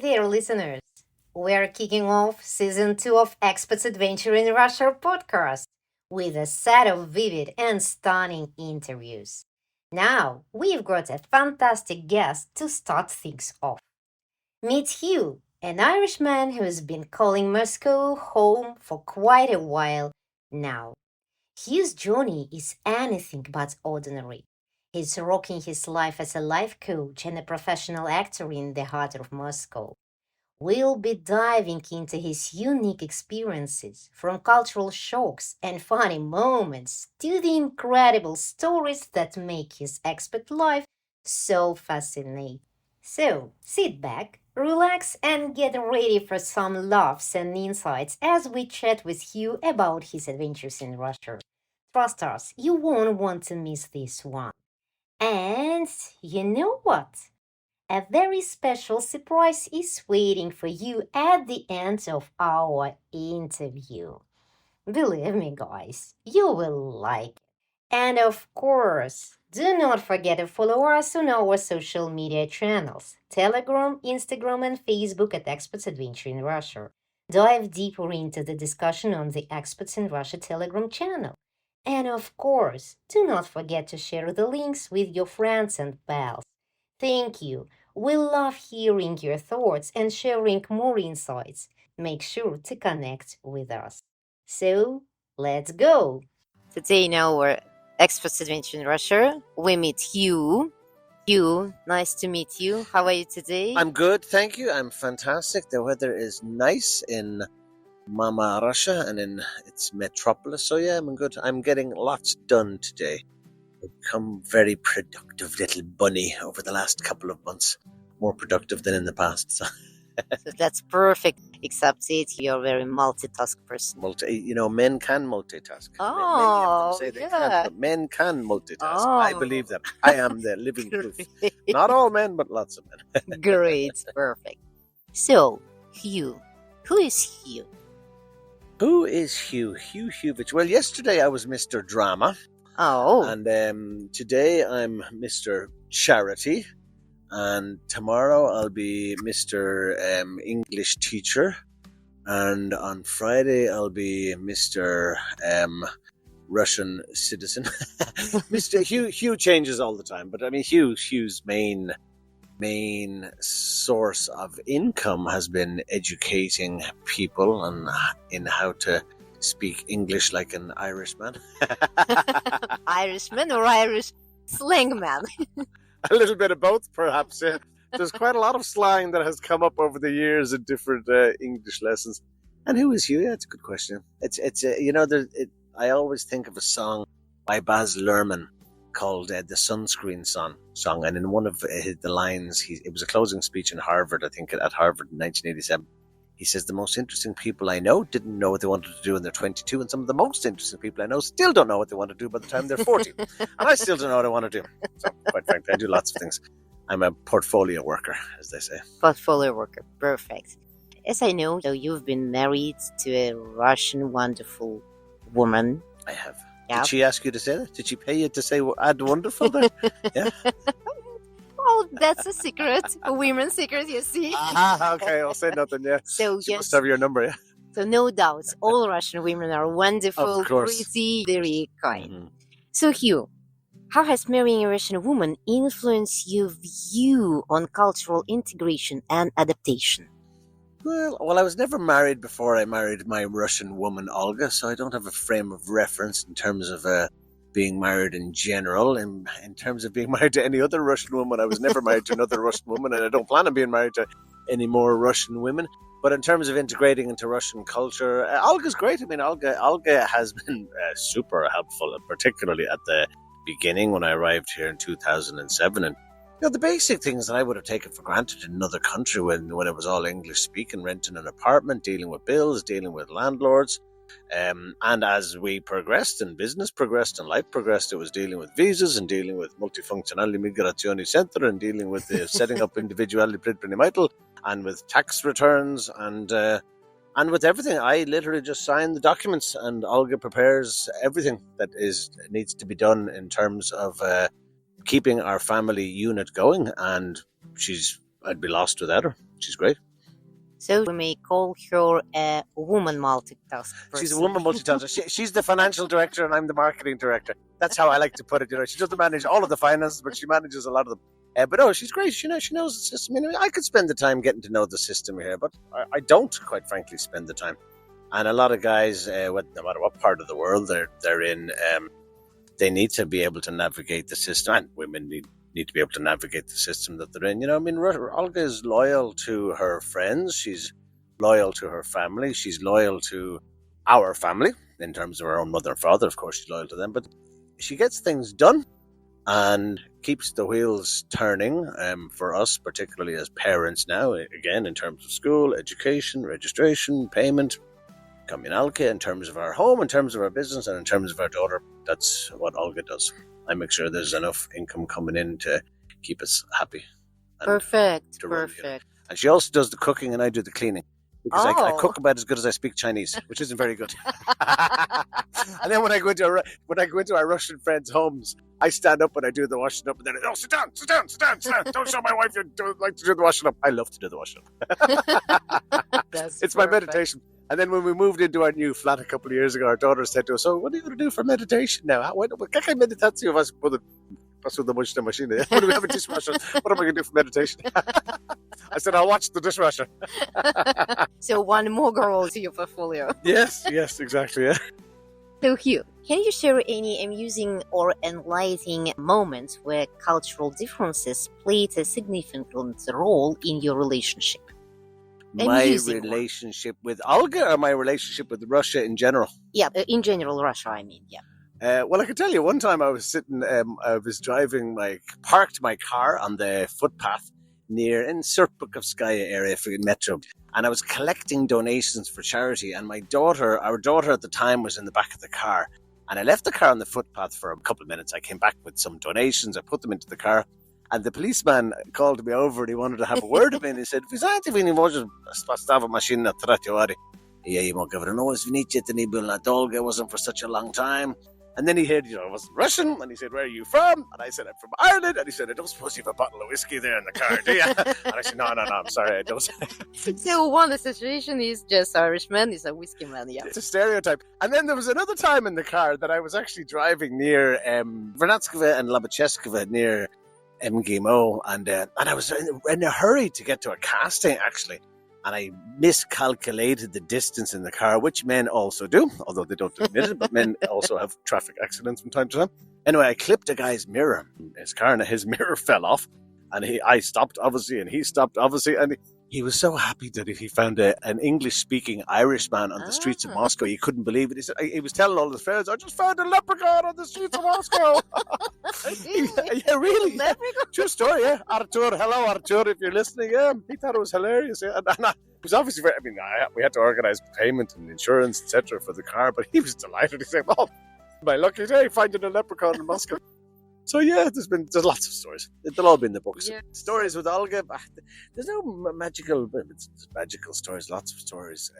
there, listeners. We're kicking off season 2 of Expat's Adventure in Russia podcast with a set of vivid and stunning interviews. Now, we've got a fantastic guest to start things off. Meet Hugh, an Irishman who's been calling Moscow home for quite a while now. Hugh's journey is anything but ordinary. He's rocking his life as a life coach and a professional actor in the heart of Moscow. We'll be diving into his unique experiences, from cultural shocks and funny moments to the incredible stories that make his expat life so fascinating. So, sit back, relax, and get ready for some laughs and insights as we chat with Hugh about his adventures in Russia. Trust us, you won't want to miss this one. And you know what? A very special surprise is waiting for you at the end of our interview. Believe me, guys, you will like it. And of course, do not forget to follow us on our social media channels Telegram, Instagram, and Facebook at Experts Adventure in Russia. Dive deeper into the discussion on the Experts in Russia Telegram channel. And of course, do not forget to share the links with your friends and pals. Thank you. We love hearing your thoughts and sharing more insights. Make sure to connect with us. So, let's go! Today, in our Expat Adventure in Russia, we meet Hugh. Hugh, nice to meet you. How are you today? I'm good, thank you. I'm fantastic. The weather is nice in Mama Russia and in its metropolis. So yeah, I'm good. I'm getting lots done today. I've become very productive little bunny over the last couple of months. More productive than in the past. So. So that's perfect. Except it, you're a very multitask person. Men can multitask. Many of them say they can't, but men can multitask. I believe them. I am the living proof. Not all men, but lots of men. Great, perfect. So, Hugh. Who is Hugh? Who is Hugh? Hugh Huvich. Well, yesterday I was Mr. Drama. Oh. And today I'm Mr. Charity. And tomorrow I'll be Mr. English Teacher. And on Friday I'll be Mr. Russian Citizen. Mr. Hugh changes all the time. But I mean, Hugh's main source of income has been educating people in how to speak English like an Irishman. Irishman or Irish slang man? A little bit of both, perhaps. Yeah. There's quite a lot of slang that has come up over the years in different English lessons. And who is Hugh? Yeah, it's a good question. I always think of a song by Baz Luhrmann called the Sunscreen song. And in one of the lines, it was a closing speech in Harvard, I think at Harvard in 1987. He says, the most interesting people I know didn't know what they wanted to do when they're 22, and some of the most interesting people I know still don't know what they want to do by the time they're 40. And I still don't know what I want to do. So, quite frankly, I do lots of things. I'm a portfolio worker, as they say. Portfolio worker, perfect. As I know, so you've been married to a Russian wonderful woman. I have. Yeah. Did she ask you to say that? Did she pay you to say add wonderful there? Yeah. Oh, that's a secret. A women's secret, you see. Okay, I'll say nothing, yeah. So, she must have your number, yeah. So no doubt, all Russian women are wonderful, of course. pretty, very kind. Mm-hmm. So Hugh, how has marrying a Russian woman influenced your view on cultural integration and adaptation? Well, I was never married before I married my Russian woman, Olga, so I don't have a frame of reference in terms of being married in general. In terms of being married to any other Russian woman, I was never married to another Russian woman, and I don't plan on being married to any more Russian women. But in terms of integrating into Russian culture, Olga's great. I mean, Olga has been super helpful, particularly at the beginning when I arrived here in 2007. And the basic things that I would have taken for granted in another country when it was all English speaking, renting an apartment, dealing with bills, dealing with landlords. And as we progressed and business progressed and life progressed, it was dealing with visas and dealing with multifunctional migrazioni center and dealing with the setting up individuality предприниматель and with tax returns and with everything. I literally just sign the documents and Olga prepares everything that needs to be done in terms of keeping our family unit going. And I'd be lost without her. She's great. So we may call her a woman multitask person. She's a woman multitasker. She's the financial director and I'm the marketing director. That's how I like to put it. She doesn't manage all of the finances, but she manages a lot of them. But no, she's great. She knows the system. I could spend the time getting to know the system here, but I don't, quite frankly, spend the time. And a lot of guys, no matter what part of the world they're in, they need to be able to navigate the system, and women need to be able to navigate the system that they're in. Olga is loyal to her friends. She's loyal to her family. She's loyal to our family in terms of her own mother and father. Of course, she's loyal to them, but she gets things done and keeps the wheels turning for us, particularly as parents now, again, in terms of school, education, registration, payment, communality, in terms of our home, in terms of our business, and in terms of our daughter. That's what Olga does. I make sure there's enough income coming in to keep us happy. Perfect. And she also does the cooking and I do the cleaning. Because I cook about as good as I speak Chinese, which isn't very good. And then when I go into our Russian friends' homes, I stand up and I do the washing up, and then sit down. Don't show my wife you don't like to do the washing up. I love to do the washing up. It's my meditation. And then when we moved into our new flat a couple of years ago, our daughter said to us, "So, what are you going to do for meditation now? What kind of meditation was the machine? When do we have a dishwasher? What am I going to do for meditation?" I said, "I'll watch the dishwasher." So one more girl to your portfolio. Yes, exactly. Yeah. So Hugh, can you share any amusing or enlightening moments where cultural differences played a significant role in your relationship? My relationship with Olga or my relationship with Russia in general? Yeah, in general, Russia, I mean, yeah. Well, I can tell you one time I was parked my car on the footpath in Serpukovskaya area for Metro, and I was collecting donations for charity, and our daughter at the time was in the back of the car, and I left the car on the footpath for a couple of minutes. I came back with some donations, I put them into the car, and the policeman called me over and he wanted to have a word with me, and he said, "Ви знаете, вы не можете поставить машину на тротуаре." Я ему говорю, "Ну, извините, это не было надолго, it wasn't for such a long time." And then he heard, I wasn't Russian, and he said, "Where are you from?" And I said, "I'm from Ireland." And he said, "I don't suppose you have a bottle of whiskey there in the car, do you?" And I said, no, I'm sorry, I don't. So one situation is just Irishman is a whiskey man, yeah. It's a stereotype. And then there was another time in the car that I was actually driving near Vernatskova and Lobachevskova near MGMO, and I was in a hurry to get to a casting, actually. And I miscalculated the distance in the car, which men also do, although they don't admit it, but men also have traffic accidents from time to time. Anyway, I clipped a guy's mirror in his car, and his mirror fell off. And I stopped, obviously, and he stopped, obviously. And he was so happy that he found an English-speaking Irishman on the streets of Moscow. He couldn't believe it. He said, he was telling all his friends, "I just found a leprechaun on the streets of Moscow." Yeah, really. Yeah. True story, yeah. Artur, hello, Artur, if you're listening. Yeah, he thought it was hilarious. Yeah. And it was obviously very, we had to organise payment and insurance, etc. for the car, but he was delighted. He said, "Oh, my lucky day, finding a leprechaun in Moscow." So yeah, there's lots of stories. They'll all be in the books. Yeah. Stories with Olga. There's no magical stories. Lots of stories.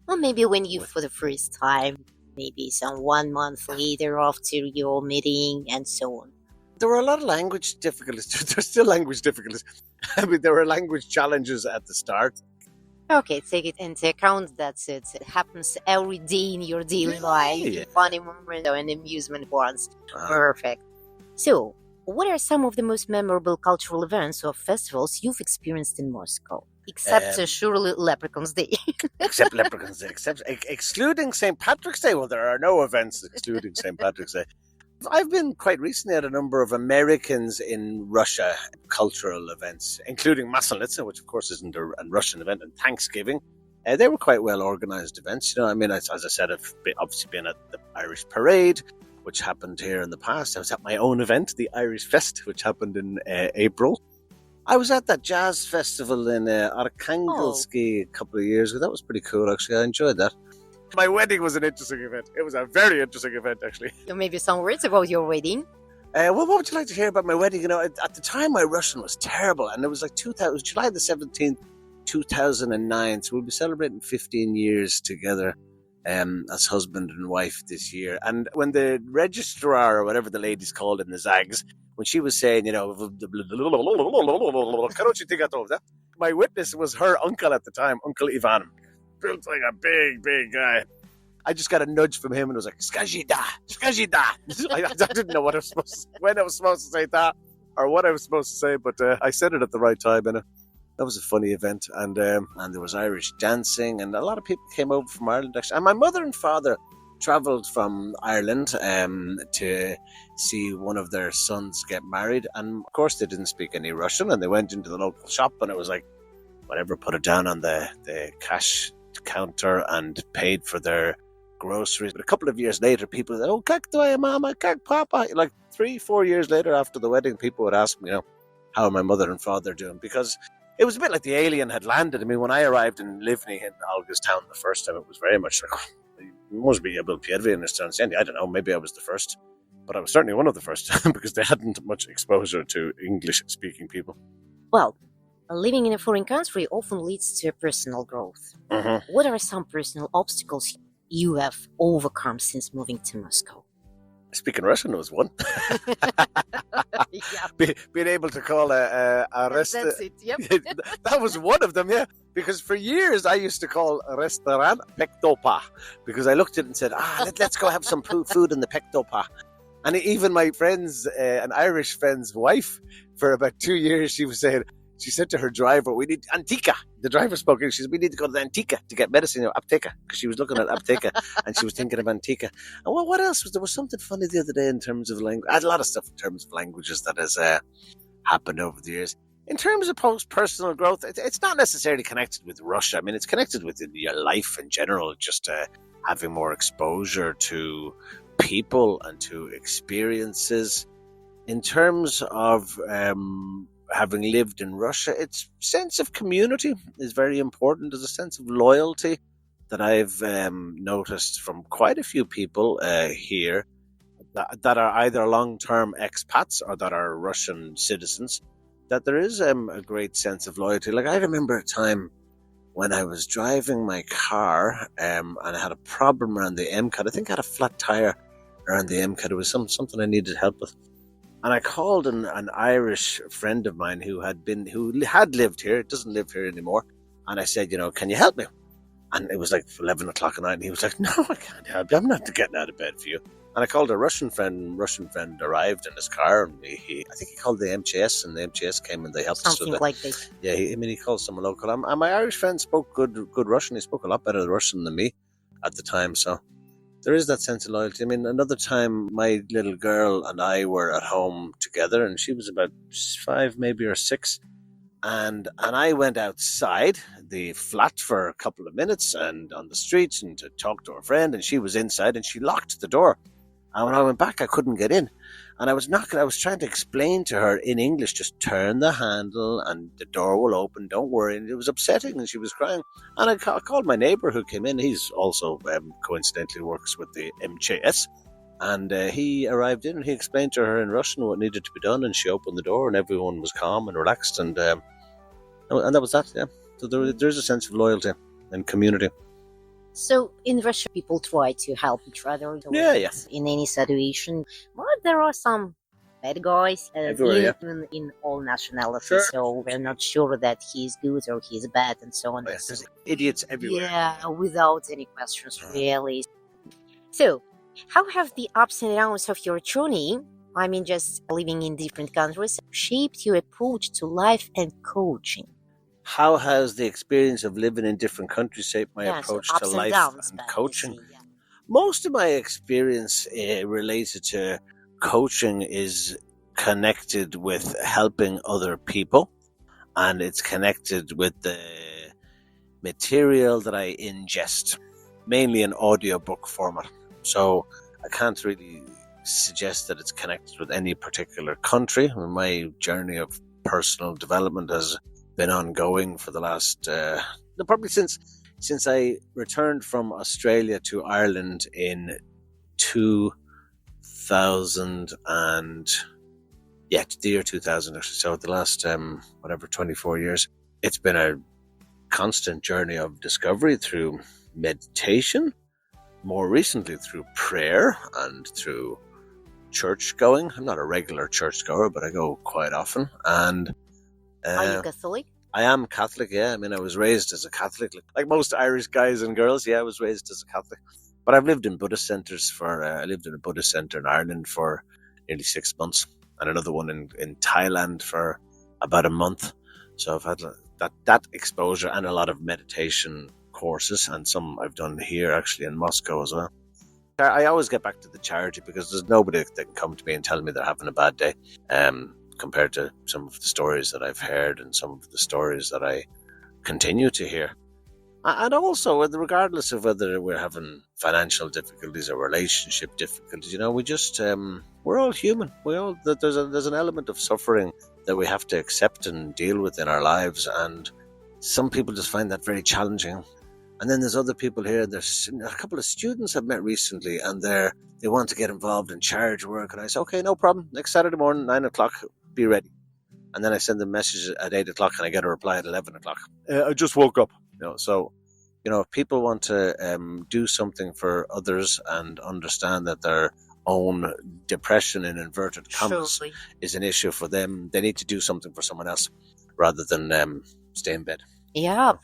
Well, maybe when you for the first time, maybe some 1 month later after your meeting, and so on. There were a lot of language difficulties. There's still language difficulties. There were language challenges at the start. Okay, take it into account that it happens every day in your daily life. Yeah. Funny moments and amusement ones. Perfect. So, what are some of the most memorable cultural events or festivals you've experienced in Moscow? Except surely Leprechaun's Day. Except Leprechaun's Day. Excluding St. Patrick's Day. Well, there are no events excluding St. Patrick's Day. I've been quite recently at a number of Americans in Russia cultural events, including Maslenitsa, which of course isn't a Russian event, and Thanksgiving. They were quite well organised events. As I said, I've obviously been at the Irish Parade, which happened here in the past. I was at my own event, the Irish Fest, which happened in April. I was at that jazz festival in Arkangelsky a couple of years ago. That was pretty cool, actually. I enjoyed that. My wedding was an interesting event. It was a very interesting event, actually. So maybe some words about your wedding? Well, what would you like to hear about my wedding? At the time, my Russian was terrible, and it was like July the 17th, 2009. So we'll be celebrating 15 years together. As husband and wife this year. And when the registrar, or whatever the lady's called in the Zags, when she was saying, my witness was her uncle at the time, Uncle Ivan. Built like a big guy. I just got a nudge from him and it was like, Skajida, Skajida. I didn't know what I was when I was supposed to say that or what I was supposed to say, but I said it at the right time, and that was a funny event. And there was Irish dancing, and a lot of people came over from Ireland, actually. And my mother and father travelled from Ireland to see one of their sons get married. And of course, they didn't speak any Russian, and they went into the local shop, and it was like, whatever, put it down on the cash counter and paid for their groceries. But a couple of years later, people said, "Oh, kak tvoya mama, kak papa." Like 3-4 years later after the wedding, people would ask me, how are my mother and father doing? Because it was a bit like the alien had landed. I mean, when I arrived in Livni in Olga's town the first time, it was very much like, you must be able to understand. I don't know, maybe I was the first, but I was certainly one of the first because they hadn't much exposure to English-speaking people. Well, living in a foreign country often leads to personal growth. Mm-hmm. What are some personal obstacles you have overcome since moving to Moscow? Speaking Russian was one. Being able to call a restaurant. That's it, yep. That was one of them, yeah. Because for years I used to call a restaurant Pektopa, because I looked at it and said, let's go have some food in the Pektopa. And even my friend's, an Irish friend's wife, for about 2 years, she said to her driver, "We need Antika." The driver spoke English. She said, "We need to go to the Antika to get medicine, Apteka," because she was looking at Apteka and she was thinking of Antika. And what else was there? Was something funny the other day in terms of language. I had a lot of stuff in terms of languages that has happened over the years. In terms of personal growth, it's not necessarily connected with Russia. I mean, it's connected with your life in general, just having more exposure to people and to experiences. In terms of having lived in Russia, its sense of community is very important. There's a sense of loyalty that I've noticed from quite a few people here that are either long-term expats or that are Russian citizens, that there is a great sense of loyalty. Like, I remember a time when I was driving my car and I had a problem around the MCAT. I think I had a flat tire around the MCAT. It was something I needed help with. And I called an Irish friend of mine who had lived here, doesn't live here anymore. And I said, can you help me? And it was like 11 o'clock at night. And he was like, "No, I can't help you. I'm not getting out of bed for you." And I called a Russian friend. Russian friend arrived in his car. And I think he called the MTS, and the MTS came and they helped us. Something like this. Yeah, he called someone local. And my Irish friend spoke good Russian. He spoke a lot better Russian than me at the time. So there is that sense of loyalty. I mean, another time my little girl and I were at home together, and she was about 5 maybe or 6, and I went outside the flat for a couple of minutes and on the streets and to talk to her friend, and she was inside and she locked the door. And when I went back, I couldn't get in. And I was trying to explain to her in English, just turn the handle and the door will open, don't worry. And it was upsetting and she was crying. And I called my neighbour who came in. He's also coincidentally works with the MTS. And he arrived in and he explained to her in Russian what needed to be done. And she opened the door and everyone was calm and relaxed. And that was that, yeah. So there's a sense of loyalty and community. So in Russia, people try to help each other in any situation. But there are some bad guys, even in all nationalities. Sure. So we're not sure that he's good or he's bad and so on. Yes, there's idiots everywhere. Yeah, without any questions, really. So how have the ups and downs of your journey, I mean just living in different countries, shaped your approach to life and coaching? How has the experience of living in different countries shaped my approach to life and coaching? Most of my experience related to coaching is connected with helping other people, and it's connected with the material that I ingest, mainly in audiobook format. So I can't really suggest that it's connected with any particular country. My journey of personal development has been ongoing for the last probably since I returned from Australia to Ireland in 2000 the year 2000 actually. So the last 24 years, it's been a constant journey of discovery through meditation, more recently through prayer and through church going. I'm not a regular church goer, but I go quite often. And are you Catholic? I am Catholic, yeah. I mean, I was raised as a Catholic, like most Irish guys and girls. Yeah, I was raised as a Catholic. But I've lived in Buddhist centres I lived in a Buddhist centre in Ireland for nearly 6 months, and another one in Thailand for about a month. So I've had that exposure and a lot of meditation courses, and some I've done here actually in Moscow as well. I always get back to the charity because there's nobody that can come to me and tell me they're having a bad day. Compared to some of the stories that I've heard and some of the stories that I continue to hear. And also, regardless of whether we're having financial difficulties or relationship difficulties, we just, we're all human. There's an element of suffering that we have to accept and deal with in our lives. And some people just find that very challenging. And then there's other people here. There's a couple of students I've met recently, and they want to get involved in charity work. And I say, okay, no problem. Next Saturday morning, 9:00, be ready. And then I send them a message at 8:00 and I get a reply at 11:00. I just woke up. So, if people want to do something for others and understand that their own depression in inverted commas is an issue for them, they need to do something for someone else rather than stay in bed. Yeah.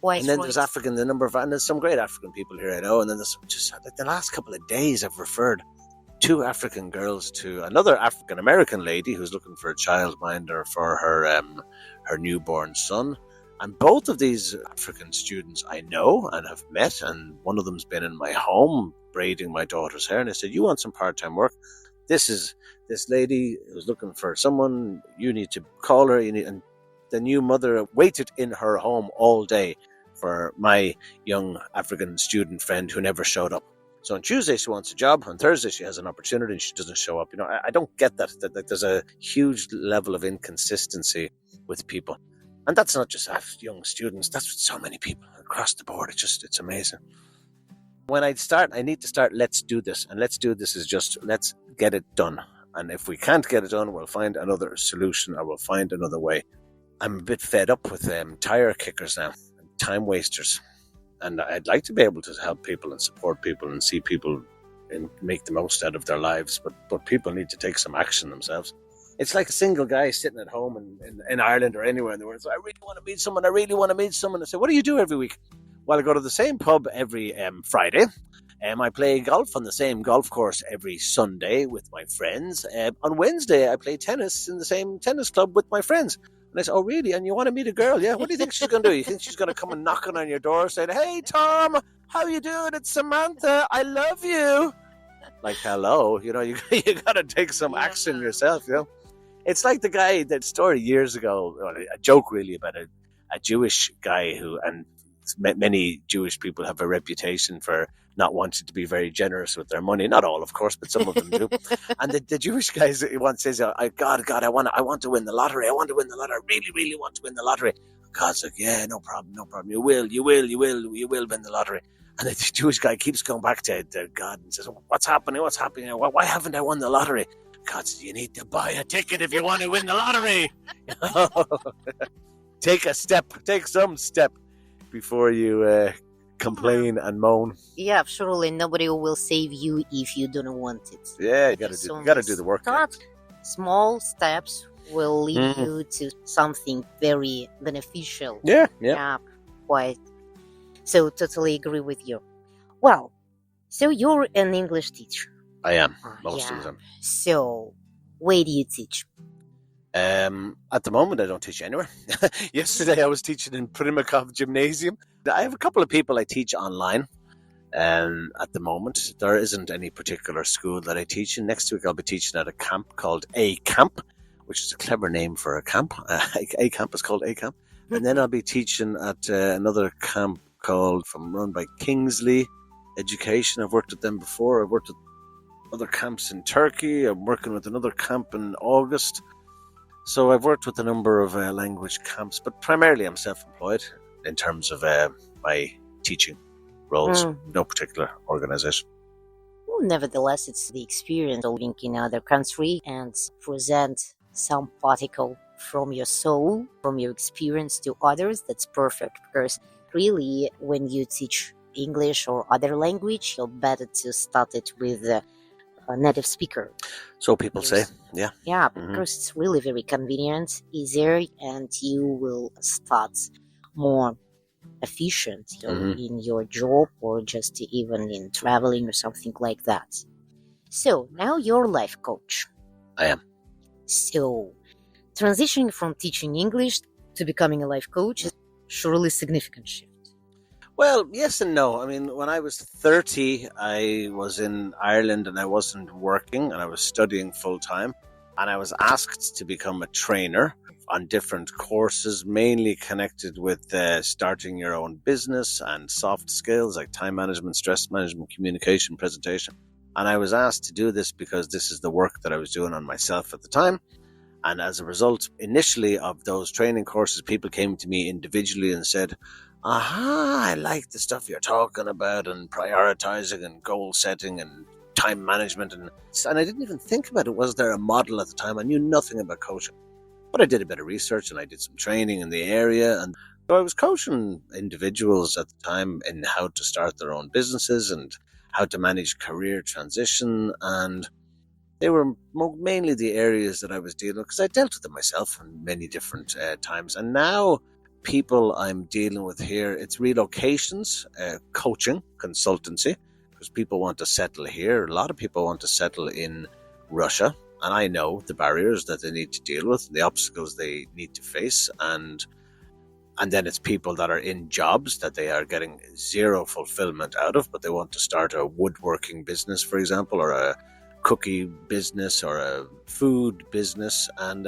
And then there's and there's some great African people here, I know. And then there's just like the last couple of days I've referred 2 African girls to another African American lady who's looking for a childminder for her newborn son. And both of these African students I know and have met, and one of them's been in my home braiding my daughter's hair. And I said, you want some part-time work? This lady who's looking for someone. You need to call her. And the new mother waited in her home all day for my young African student friend who never showed up. So on Tuesday she wants a job, on Thursday she has an opportunity and she doesn't show up. I don't get that there's a huge level of inconsistency with people. And that's not just young students, that's with so many people across the board. It's amazing. When I need to start, let's do this. And let's do this is just, let's get it done. And if we can't get it done, we'll find another solution or we'll find another way. I'm a bit fed up with tire kickers now, time wasters. And I'd like to be able to help people and support people and see people and make the most out of their lives. But people need to take some action themselves. It's like a single guy sitting at home in Ireland or anywhere in the world. So I really want to meet someone. I say, what do you do every week? Well, I go to the same pub every Friday. I play golf on the same golf course every Sunday with my friends. On Wednesday, I play tennis in the same tennis club with my friends. And I said, oh, really? And you want to meet a girl? Yeah. What do you think she's going to do? You think she's going to come and knocking on your door saying, hey, Tom, how you doing? It's Samantha. I love you. Like, hello. You got to take some action yourself, It's like the guy, that story years ago, a joke really about a Jewish guy and many Jewish people have a reputation for not wanting to be very generous with their money. Not all, of course, but some of them do. And the Jewish guy once says, God, I want to win the lottery. I want to win the lottery. I really, really want to win the lottery. God's like, yeah, no problem. You will win the lottery. And the Jewish guy keeps going back to God and says, what's happening? Why haven't I won the lottery? God says, you need to buy a ticket if you want to win the lottery. Take some step before you complain and moan. Yeah, surely nobody will save you if you don't want it. Yeah, you got to do the work. Small steps will lead you to something very beneficial. Yeah, quite. So totally agree with you. Well, so you're an English teacher. I am most of the time. So, where do you teach? At the moment, I don't teach anywhere. Yesterday, I was teaching in Primakov Gymnasium. I have a couple of people I teach online. At the moment, there isn't any particular school that I teach in. Next week, I'll be teaching at a camp called A Camp, which is a clever name for a camp. A Camp is called A Camp. And then I'll be teaching at another camp run by Kingsley Education. I've worked with them before. I've worked with other camps in Turkey. I'm working with another camp in August. So I've worked with a number of language camps, but primarily I'm self-employed in terms of my teaching roles. No particular organization. Well, nevertheless, it's the experience of living in another country and present some particle from your soul, from your experience to others. That's perfect, because really when you teach English or other language, you're better to start it with a native speaker. So people say, yeah. Yeah, because it's really very convenient, easier, and you will start more efficient in your job or just even in traveling or something like that. So now you're a life coach. I am. So transitioning from teaching English to becoming a life coach is surely a significant shift. Well, yes and no. I mean, when I was 30, I was in Ireland and I wasn't working and I was studying full time. And I was asked to become a trainer on different courses, mainly connected with starting your own business and soft skills like time management, stress management, communication, presentation. And I was asked to do this because this is the work that I was doing on myself at the time. And as a result, initially of those training courses, people came to me individually and said, I like the stuff you're talking about and prioritizing and goal setting and time management. And I didn't even think about it. Was there a model at the time? I knew nothing about coaching. But I did a bit of research and I did some training in the area. And so I was coaching individuals at the time in how to start their own businesses and how to manage career transition. And they were mainly the areas that I was dealing with because I dealt with them myself in many different times. And now people I'm dealing with here, it's relocations, coaching, consultancy, because people want to settle here. A lot of people want to settle in Russia. And I know the barriers that they need to deal with, the obstacles they need to face. And then it's people that are in jobs that they are getting zero fulfillment out of, but they want to start a woodworking business, for example, or a cookie business or a food business. And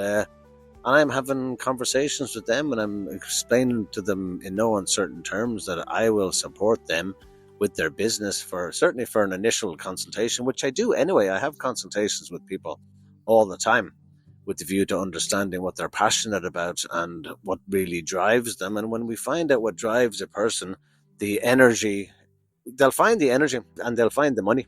I'm having conversations with them and I'm explaining to them in no uncertain terms that I will support them with their business certainly for an initial consultation, which I do anyway. I have consultations with people all the time with the view to understanding what they're passionate about and what really drives them. And when we find out what drives a person, the energy, they'll find the energy and they'll find the money.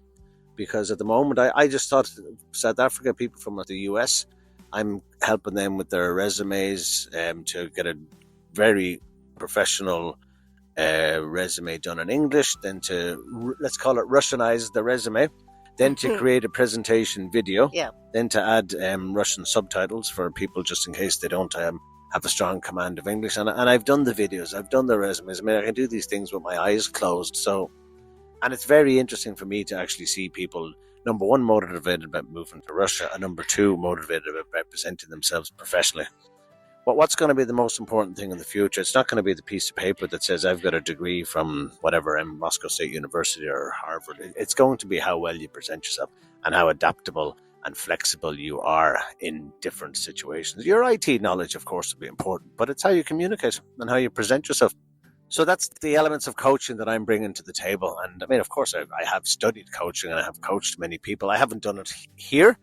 Because at the moment, I just thought South Africa, people from the US, I'm helping them with their resumes to get a very professional resume done in English, then to, let's call it Russianize the resume, then to create a presentation video, then to add Russian subtitles for people just in case they don't have a strong command of English. And I've done the videos, I've done the resumes. I mean, I can do these things with my eyes closed. And it's very interesting for me to actually see people, number one, motivated about moving to Russia, and number two, motivated about representing themselves professionally. But what's going to be the most important thing in the future? It's not going to be the piece of paper that says I've got a degree from whatever, Moscow State University or Harvard. It's going to be how well you present yourself and how adaptable and flexible you are in different situations. Your IT knowledge, of course, will be important, but it's how you communicate and how you present yourself. So that's the elements of coaching that I'm bringing to the table. And I mean, of course, I have studied coaching and I have coached many people. I haven't done it here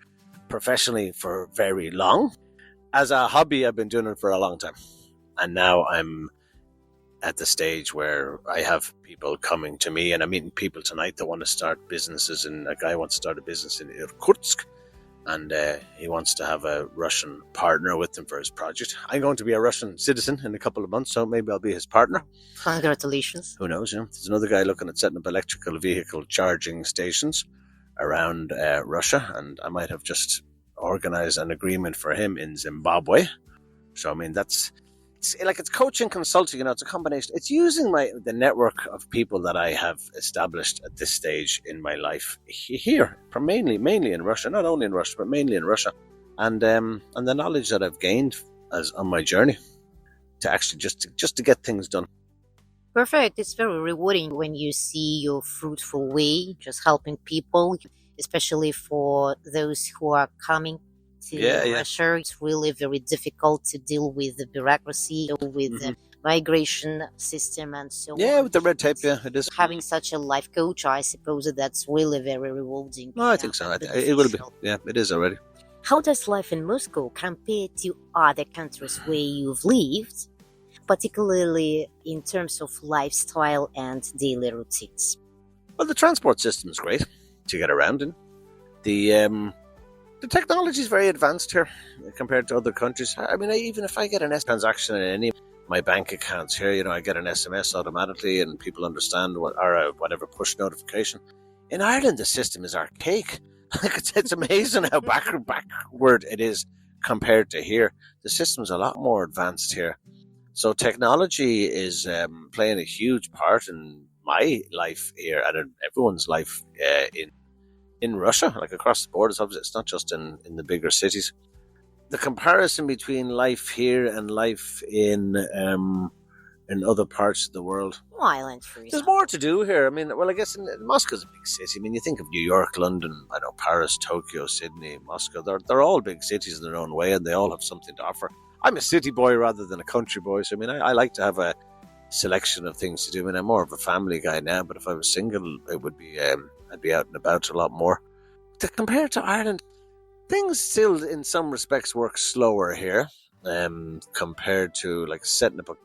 professionally for very long. As a hobby, I've been doing it for a long time. And now I'm at the stage where I have people coming to me, and I'm meeting people tonight that want to start businesses. And a guy wants to start a business in Irkutsk, and he wants to have a Russian partner with him for his project. I'm going to be a Russian citizen in a couple of months, so maybe I'll be his partner. Congratulations. Who knows? There's another guy looking at setting up electrical vehicle charging stations around Russia, and I might have just organized an agreement for him in Zimbabwe. So I mean, it's coaching, consulting. It's a combination. It's using the network of people that I have established at this stage in my life here, mainly in Russia, not only in Russia but mainly in Russia, and the knowledge that I've gained on my journey to actually just to get things done. Perfect. It's very rewarding when you see your fruitful way, just helping people, especially for those who are coming to Russia. It's really very difficult to deal with the bureaucracy, with the migration system and so on. Yeah, with the red tape, it is. Having such a life coach, I suppose that's really very rewarding. No, I think so. It will be. Yeah, it is already. How does life in Moscow compare to other countries where you've lived, particularly in terms of lifestyle and daily routines? Well, the transport system is great to get around in. The technology is very advanced here compared to other countries. I mean, even if I get an transaction in any of my bank accounts here, I get an SMS automatically and people understand whatever push notification. In Ireland, the system is archaic. It's amazing how backward it is compared to here. The system's a lot more advanced here. So technology is playing a huge part in my life here and in everyone's life in Russia, like across the board. It's not just in the bigger cities. The comparison between life here and life in other parts of the world. Island free. There's more to do here. I mean, well, I guess Moscow's a big city. I mean, you think of New York, London, I know Paris, Tokyo, Sydney, Moscow. They're all big cities in their own way, and they all have something to offer. I'm a city boy rather than a country boy, so I mean, I like to have a selection of things to do. I mean, I'm more of a family guy now, but if I was single, it would be I'd be out and about a lot more. Compared to Ireland, things still, in some respects, work slower here. Compared to like setting up a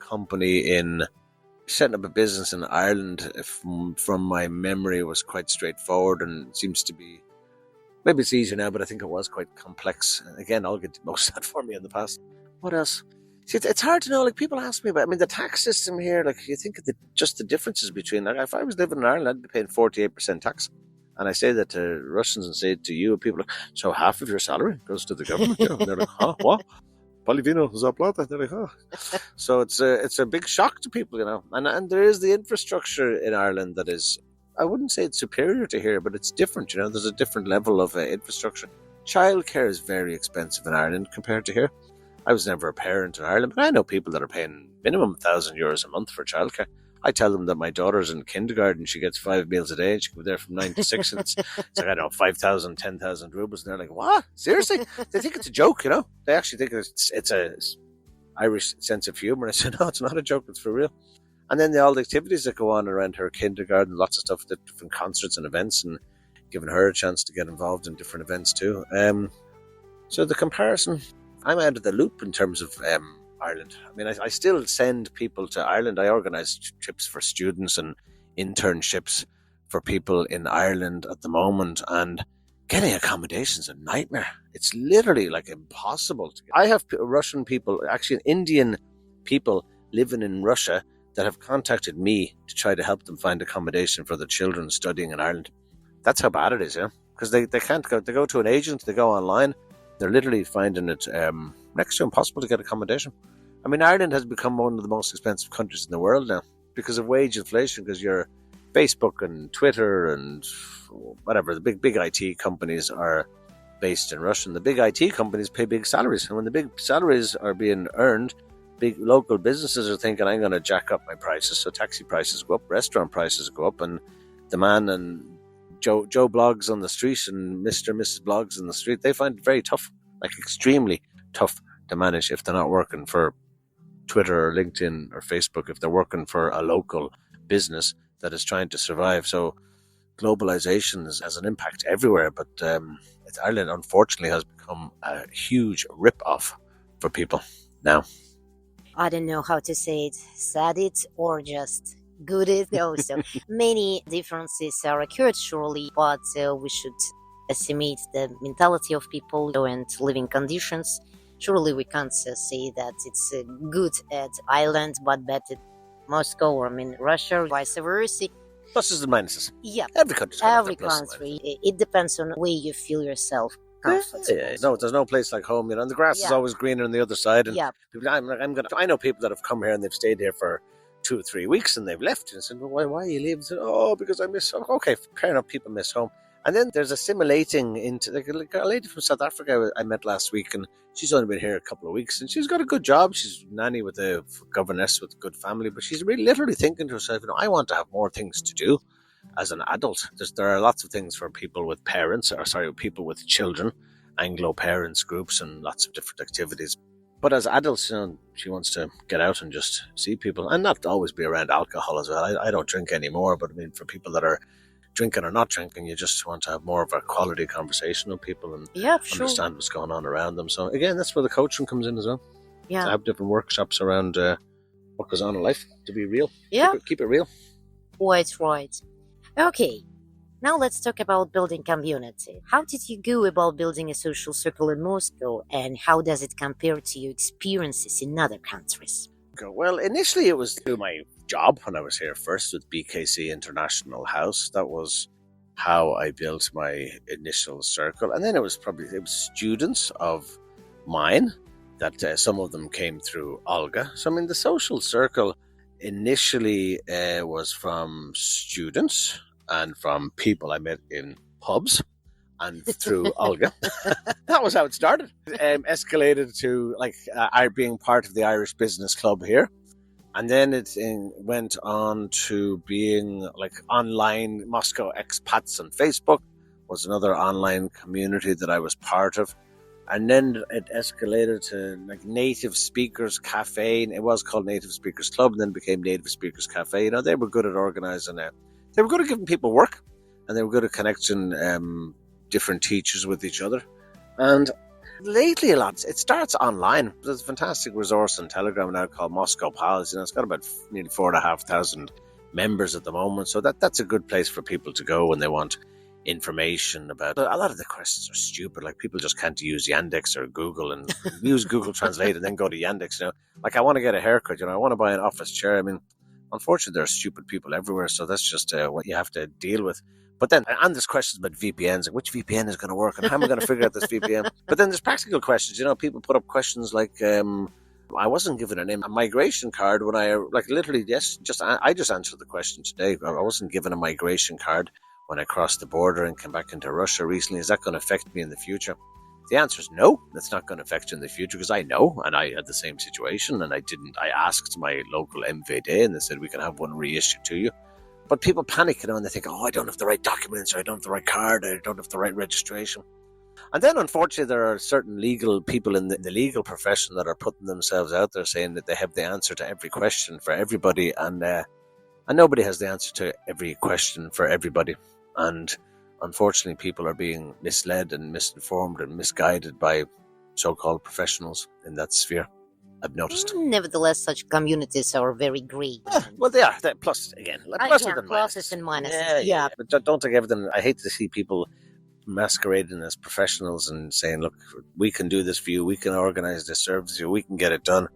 business in Ireland, from my memory, was quite straightforward and seems to be, maybe it's easier now, but I think it was quite complex. Again, I'll get most of that for me in the past. What else? See, it's hard to know. Like, people ask me about, I mean, the tax system here, like, you think of just the differences between, like, if I was living in Ireland, I'd be paying 48% tax. And I say that to Russians and say it to you, people are like, so half of your salary goes to the government? And they're like, huh, what? Polivino Zaplata. They're like, oh. So it's a big shock to people, you know. And there is the infrastructure in Ireland that is, I wouldn't say it's superior to here, but it's different, you know. There's a different level of infrastructure. Childcare is very expensive in Ireland compared to here. I was never a parent in Ireland, but I know people that are paying minimum €1,000 a month for childcare. I tell them that my daughter's in kindergarten, she gets 5 meals a day, she can be there from 9 to 6, and it's like, I don't know, 5,000, 10,000 rubles, and they're like, what? Seriously? They think it's a joke, you know? They actually think it's a Irish sense of humour. I said, no, it's not a joke, it's for real. And then all the activities that go on around her kindergarten, lots of stuff, different concerts and events, and giving her a chance to get involved in different events too. So the comparison, I'm out of the loop in terms of Ireland. I mean, I still send people to Ireland. I organise trips for students and internships for people in Ireland at the moment, and getting accommodations a nightmare. It's literally like impossible to get. I have Russian people, actually Indian people living in Russia, that have contacted me to try to help them find accommodation for their children studying in Ireland. That's how bad it is, yeah. Because they can't go. They go to an agent, they go online. They're literally finding it next to impossible to get accommodation. I mean, Ireland has become one of the most expensive countries in the world now because of wage inflation, because your Facebook and Twitter and whatever, the big IT companies are based in Russia. And the big IT companies pay big salaries. And when the big salaries are being earned, big local businesses are thinking, I'm going to jack up my prices. So taxi prices go up, restaurant prices go up, and the man and Joe Blogs on the street and Mr. and Mrs. Blogs on the street, they find it very tough, like extremely tough to manage if they're not working for Twitter or LinkedIn or Facebook, if they're working for a local business that is trying to survive. So globalization has an impact everywhere, but Ireland unfortunately has become a huge rip-off for people now. I don't know how to say it, sad it or just good it also. Many differences are occurred surely, but we should estimate the mentality of people and living conditions. Surely we can't say that it's good at Ireland but bad at Moscow or Russia, vice versa. Pluses and minuses. Yeah, every country. It depends on the way you feel yourself comfortable. Yeah. No, there's no place like home, you know. And the grass is always greener on the other side. And people, I know people that have come here and they've stayed here for 2 or 3 weeks and they've left. And I said, well, why are you leaving? I said, oh, because I miss home. Okay, fair enough. People miss home. And then there's assimilating into, like a lady from South Africa I met last week, and she's only been here a couple of weeks, and she's got a good job. She's a nanny with a governess with a good family, but she's really literally thinking to herself, I want to have more things to do as an adult. There are lots of things for people with people with children, Anglo parents groups, and lots of different activities. But as adults, she wants to get out and just see people, and not always be around alcohol as well. I don't drink anymore, but I mean, for people that are drinking or not drinking, you just want to have more of a quality conversation with people and understand what's going on around them. So again, that's where the coaching comes in as well. Yeah, to have different workshops around what goes on in life, to be real. Yeah, keep it real. Right. Okay, now let's talk about building community. How did you go about building a social circle in Moscow, and how does it compare to your experiences in other countries? Well, initially it was through my job when I was here first with BKC International House. That was how I built my initial circle. And then it was students of mine that some of them came through Olga. So, I mean, the social circle initially was from students and from people I met in pubs and through Olga. That was how it started. Escalated to being part of the Irish Business Club here. And then it went on to being like online Moscow Expats on Facebook was another online community that I was part of. And then it escalated to like Native Speakers Cafe. It was called Native Speakers Club and then became Native Speakers Cafe. You know, they were good at organizing it. They were good at giving people work and they were good at connecting different teachers with each other. And lately a lot, it starts online. There's a fantastic resource on Telegram now called Moscow Pals. You know, it's got about nearly 4,500 members at the moment. So that's a good place for people to go when they want information about. A lot of the questions are stupid. Like people just can't use Yandex or Google and use Google Translate and then go to Yandex. You know, like I want to get a haircut. You know, I want to buy an office chair. I mean, unfortunately, there are stupid people everywhere. So that's just what you have to deal with. But then, and there's questions about VPNs, like which VPN is going to work and how am I going to figure out this VPN? But then there's practical questions. You know, people put up questions like, I wasn't given a migration card when I, like literally, I just answered the question today. I wasn't given a migration card when I crossed the border and came back into Russia recently. Is that going to affect me in the future? The answer is no, that's not going to affect you in the future because I know, and I had the same situation and I asked my local MVD and they said we can have one reissued to you. But people panic, you know, and they think, oh, I don't have the right documents, or I don't have the right card, or I don't have the right registration. And then, unfortunately, there are certain legal people in the legal profession that are putting themselves out there saying that they have the answer to every question for everybody, and nobody has the answer to every question for everybody. And unfortunately, people are being misled and misinformed and misguided by so-called professionals in that sphere. I've noticed. Nevertheless, such communities are very great. Well, they are. Plus, again, pluses and minuses. Yeah. But don't take everything. I hate to see people masquerading as professionals and saying, look, we can do this for you. We can organize this service for you. We can get it done.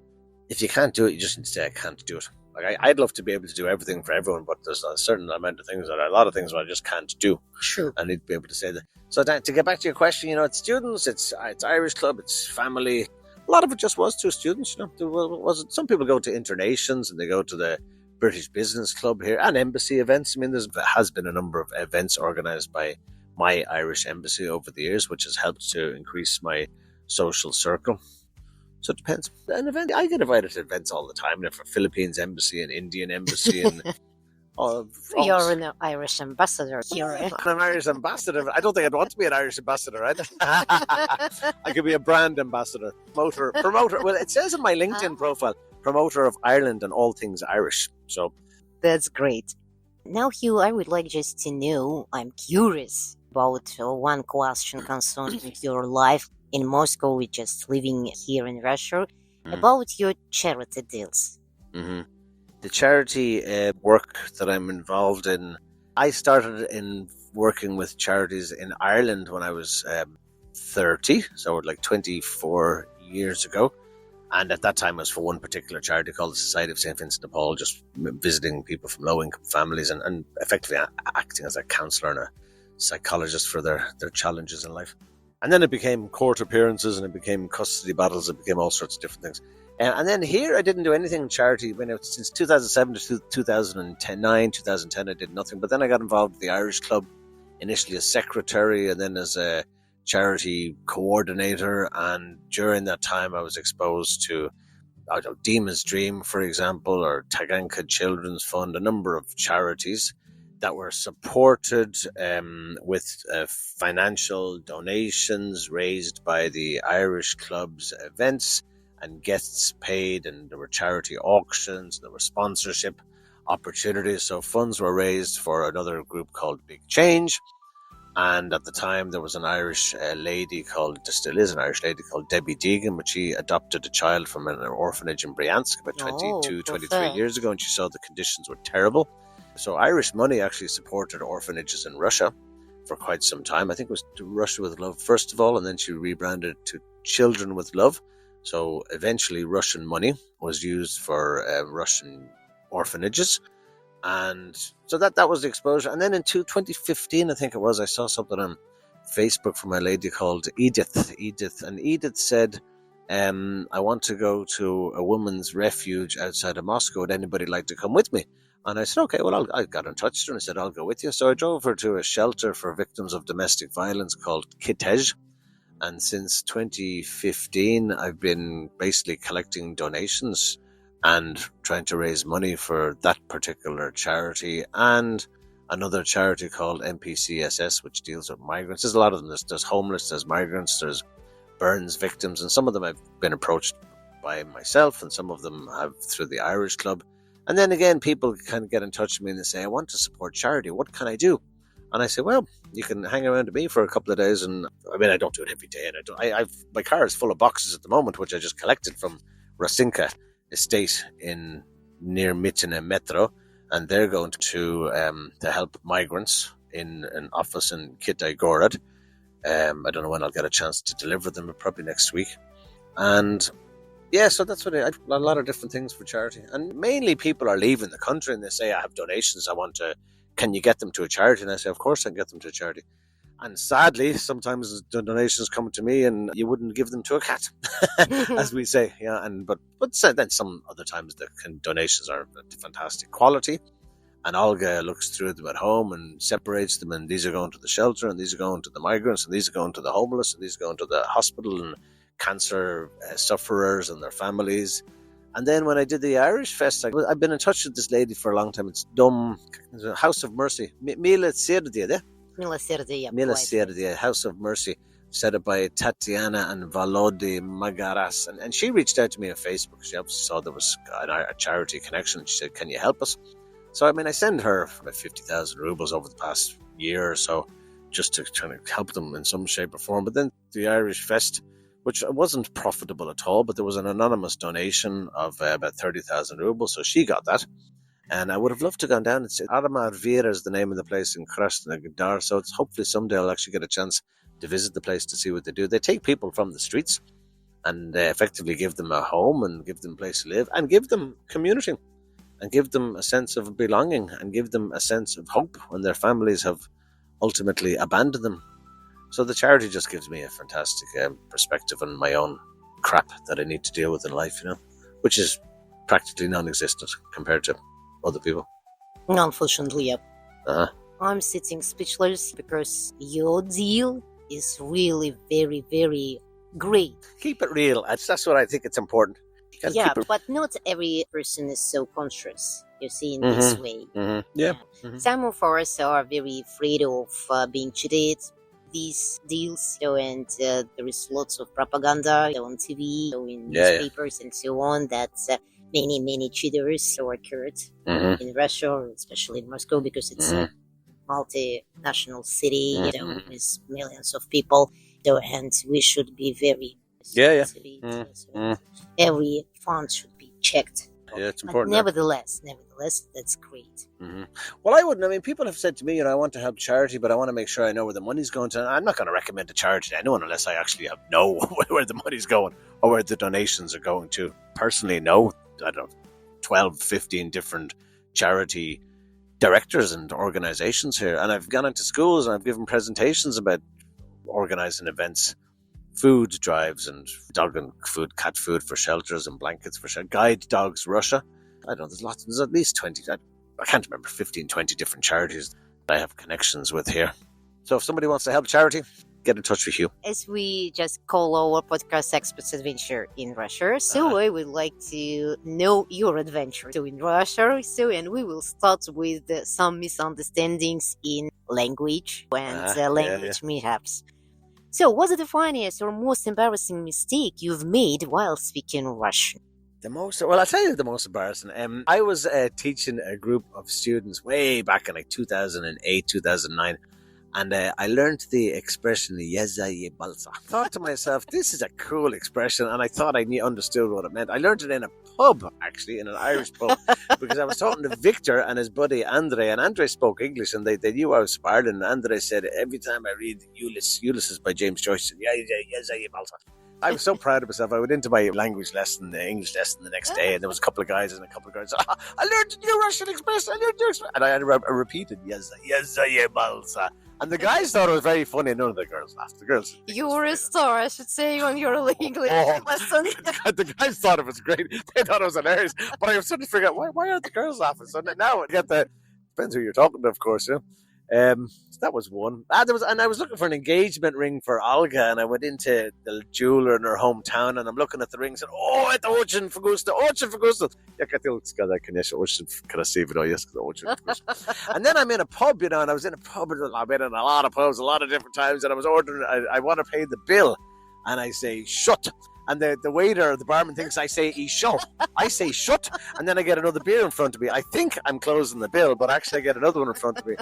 If you can't do it, you just need to say, I can't do it. Like I'd love to be able to do everything for everyone, but there's a certain amount of things a lot of things that I just can't do. Sure. I need to be able to say that. So to get back to your question, you know, it's students, it's Irish Club, it's family. A lot of it just was to students, you know. Some people go to internations and they go to the British Business Club here and embassy events. I mean, there has been a number of events organised by my Irish embassy over the years, which has helped to increase my social circle. So it depends. An event, I get invited to events all the time. For Philippines embassy and Indian embassy and. You're an Irish ambassador here. I'm an Irish ambassador. I don't think I'd want to be an Irish ambassador either. I could be a brand ambassador, promoter. Well, it says in my LinkedIn profile, promoter of Ireland and all things Irish. So that's great. Now, Hugh, I would like just to know, I'm curious about one question concerning your life in Moscow, with just living here in Russia, about your charity deals. Mm-hmm. The charity work that I'm involved in, I started in working with charities in Ireland when I was 30, so like 24 years ago. And at that time, it was for one particular charity called the Society of St. Vincent de Paul, just visiting people from low-income families and effectively acting as a counsellor and a psychologist for their challenges in life. And then it became court appearances and it became custody battles. It became all sorts of different things. And then here, I didn't do anything in charity. Since 2007 to 2010, I did nothing. But then I got involved with the Irish Club, initially as secretary and then as a charity coordinator. And during that time, I was exposed to Dima's Dream, for example, or Taganka Children's Fund, a number of charities that were supported with financial donations raised by the Irish Club's events and guests paid, and there were charity auctions, there were sponsorship opportunities. So funds were raised for another group called Big Change. And at the time, there was an Irish lady called, there still is an Irish lady called Debbie Deegan, but she adopted a child from an orphanage in Bryansk about 23 years ago, and she saw the conditions were terrible. So Irish Money actually supported orphanages in Russia for quite some time. I think it was to Russia with Love first of all, and then she rebranded it to Children with Love. So eventually Russian money was used for Russian orphanages. And so that was the exposure. And then in 2015, I think it was, I saw something on Facebook from a lady called Edith. And Edith said, I want to go to a women's refuge outside of Moscow. Would anybody like to come with me? And I said, okay, well, I got in touch with her and I said, I'll go with you. So I drove her to a shelter for victims of domestic violence called Kitej. And since 2015, I've been basically collecting donations and trying to raise money for that particular charity and another charity called MPCSS, which deals with migrants. There's a lot of them. There's homeless, there's migrants, there's burns victims, and some of them I've been approached by myself, and some of them have through the Irish Club. And then again, people kind of get in touch with me and they say, I want to support charity. What can I do? And I say, well, you can hang around to me for a couple of days. And I mean, I don't do it every day. And my car is full of boxes at the moment, which I just collected from Rosinka Estate in near Mitina Metro. And they're going to help migrants in an office in Kitay Gorod. I don't know when I'll get a chance to deliver them, but probably next week. And yeah, so that's what a lot of different things for charity. And mainly people are leaving the country and they say, I have donations, can you get them to a charity? And I say, of course I can get them to a charity. And sadly, sometimes the donations come to me and you wouldn't give them to a cat, as we say. Yeah, but then some other times the donations are fantastic quality. And Olga looks through them at home and separates them. And these are going to the shelter, and these are going to the migrants, and these are going to the homeless, and these are going to the hospital and cancer sufferers and their families. And then when I did the Irish Fest, I've been in touch with this lady for a long time. It's House of Mercy. Mila Sirdia, House of Mercy, set up by Tatiana and Volody Magaras. And she reached out to me on Facebook. She obviously saw there was a charity connection. She said, can you help us? So, I mean, I send her about 50,000 rubles over the past year or so just to try to help them in some shape or form. But then the Irish Fest, which wasn't profitable at all, but there was an anonymous donation of about 30,000 rubles. So she got that. And I would have loved to go down and see. Aramar Vera is the name of the place in Krasnodar. So it's hopefully someday I'll actually get a chance to visit the place to see what they do. They take people from the streets and effectively give them a home and give them a place to live and give them community and give them a sense of belonging and give them a sense of hope when their families have ultimately abandoned them. So the charity just gives me a fantastic perspective on my own crap that I need to deal with in life, which is practically non-existent compared to other people. Unfortunately, yeah. Uh-huh. I'm sitting speechless because your deal is really very, very great. Keep it real. That's what I think it's important. Yeah, but not every person is so conscious, you see, in this way. Mm-hmm. Yeah. Mm-hmm. Some of us are very afraid of being cheated. These deals, and there is lots of propaganda on TV, in newspapers, and so on, that many cheaters occurred in Russia, especially in Moscow, because it's a multinational city, with millions of people, and we should be very every fund should be checked. Yeah, it's important. But nevertheless, that's great. Mm-hmm. Well, people have said to me, I want to help charity, but I want to make sure I know where the money's going to. I'm not going to recommend a charity to anyone unless I actually know where the money's going or where the donations are going to. Personally, no. I don't know, 12, 15 different charity directors and organizations here. And I've gone into schools and I've given presentations about organizing events, food drives and dog and food, cat food for shelters and blankets for Guide Dogs Russia. I don't know, there's at least 20, I can't remember, 15, 20 different charities that I have connections with here. So if somebody wants to help charity, get in touch with Hugh. As we just call our podcast Expat Adventure in Russia, so I would like to know your adventure in Russia. And we will start with some misunderstandings in language and language mishaps. So, what's the funniest or most embarrassing mistake you've made while speaking Russian? I'll tell you the most embarrassing. I was teaching a group of students way back in 2008, 2009. And I learned the expression "Yeza ye balsa." I thought to myself, this is a cool expression, and I thought I understood what it meant. I learned it in a pub, actually, in an Irish pub, because I was talking to Victor and his buddy Andre, and Andre spoke English, and they knew I was Spartan. And Andre said, every time I read Ulysses by James Joyce, "Yeza ye balsa," I was so proud of myself. I went into my language lesson, the English lesson the next day, and there was a couple of guys and a couple of girls. I learned your Russian express. I learned your express. And I repeated, yes, balsa. And the guys thought it was very funny. None of the girls laughed. The girls. You were a star, I should say, on your English lesson. The guys thought it was great. They thought it was hilarious. But I was starting to figure out, why aren't the girls laughing? So now I get depends who you're talking to, of course, yeah. So that was one. And I was looking for an engagement ring for Olga, and I went into the jeweler in her hometown, and I'm looking at the ring and said, это очень вкусно. Я хотел сказать, конечно, очень красиво, yes, очень вкусно. And then I'm in a pub, and I was in a pub, I've been in a lot of pubs, a lot of different times, and I was ordering, I want to pay the bill, and I say, shut. And the waiter, the barman thinks I say shut. I say shut, and then I get another beer in front of me. I think I'm closing the bill, but actually I get another one in front of me.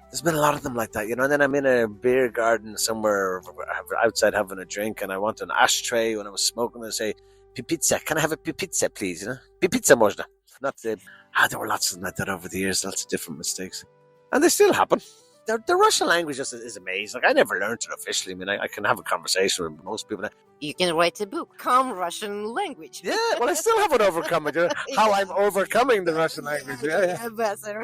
There's been a lot of them like that, you know. And then I'm in a beer garden somewhere outside having a drink, and I want an ashtray when I was smoking. I say, pizza, can I have a pizza, please? You know, pizza можно. Not the. There were lots of them like that over the years, lots of different mistakes, and they still happen. The Russian language is amazing. Like, I never learned it officially. I mean, I can have a conversation with most people. You can write a book, Come Russian Language. Yeah, well, I still haven't overcome it. You know? How I'm overcoming the Russian language. Yeah. That's the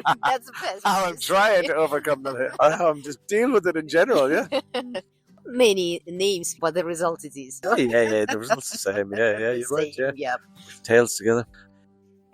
best. How I'm trying to overcome that. How I'm just dealing with it in general, yeah. Many names, but the result it is. Oh, yeah, the result's the same. Yeah, you're right, yeah. Yep. Tails together.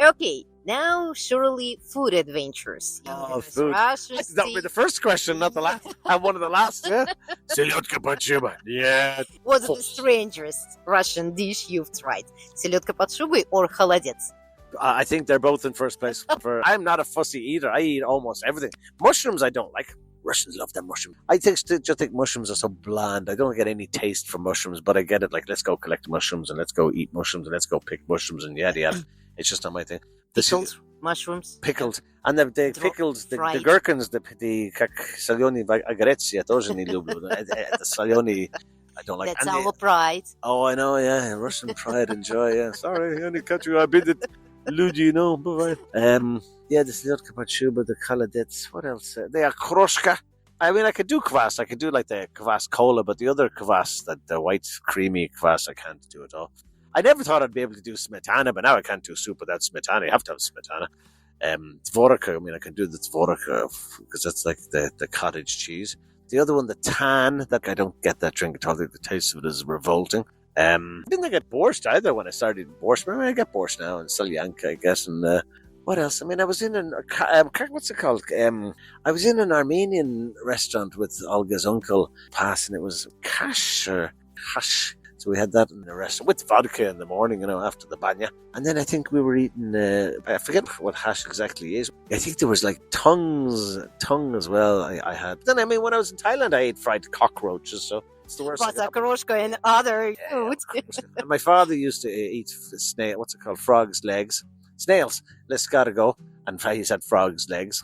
Okay, now surely food adventures. Food. That would be the first question, not the last. And one of the last, yeah. Селедка под шубой. Yeah. What's the strangest Russian dish you've tried? Селедка под шубой or холодец? I think they're both in first place. I'm not a fussy eater. I eat almost everything. Mushrooms I don't like. Russians love their mushrooms. I just think mushrooms are so bland. I don't get any taste for mushrooms, but I get it. Like, let's go collect mushrooms and let's go eat mushrooms and let's go pick mushrooms and yada yada. It's just not my thing. Pickled mushrooms. Pickled. And the pickled, the gherkins, the как соленый огурец, я тоже не люблю. The соленый, I don't like. That's our pride. Oh, I know, yeah. Russian pride and joy, yeah. Sorry, I only cut you. I bid it. Люди, you know. Yeah, the селедка под шубой, the холодец. What else? They are kрошка. I mean, I could do kvass. I could do like the kvass cola, but the other kvass, the white creamy kvass, I can't do at all. I never thought I'd be able to do smetana, but now I can't do soup without smetana. You have to have smetana. Tvorka, I mean, I can do the tvorka because that's like the cottage cheese. The other one, the tan, that I don't get that drink at all. The taste of it is revolting. Didn't I get borscht either when I started borscht? I get borscht now in Solyanka, I guess. And what else? I mean, I was in what's it called? I was in an Armenian restaurant with Olga's uncle, and it was kash or hash. So we had that in the restaurant with vodka in the morning, you know, after the banya. And then I think we were eating, I forget what hash exactly is. I think there was like tongue as well I had. Then, I mean, when I was in Thailand, I ate fried cockroaches, so it's the worst. Batakroshka and other foods. And my father used to eat frog's legs. Snails. Let's gotta go. And he's had frog's legs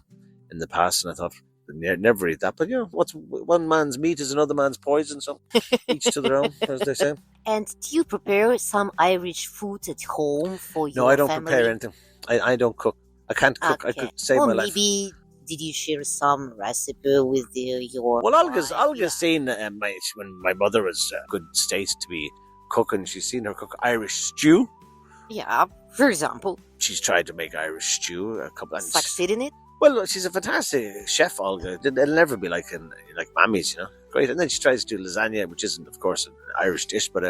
in the past, and I thought, never eat that. But, you know, what's one man's meat is another man's poison, so each to their own, as they say. And do you prepare some Irish food at home for your family? No, I don't prepare anything. I don't cook. I can't cook. Okay. I could save my life. Maybe did you share some recipe with your... Well, Olga's seen when my mother was in good state to be cooking. She's seen her cook Irish stew. Yeah, for example. She's tried to make Irish stew a couple of times. Succeed in it? Well, she's a fantastic chef, Olga. It'll never be like Mammy's, you know. Great. And then she tries to do lasagna, which isn't, of course, an Irish dish, but,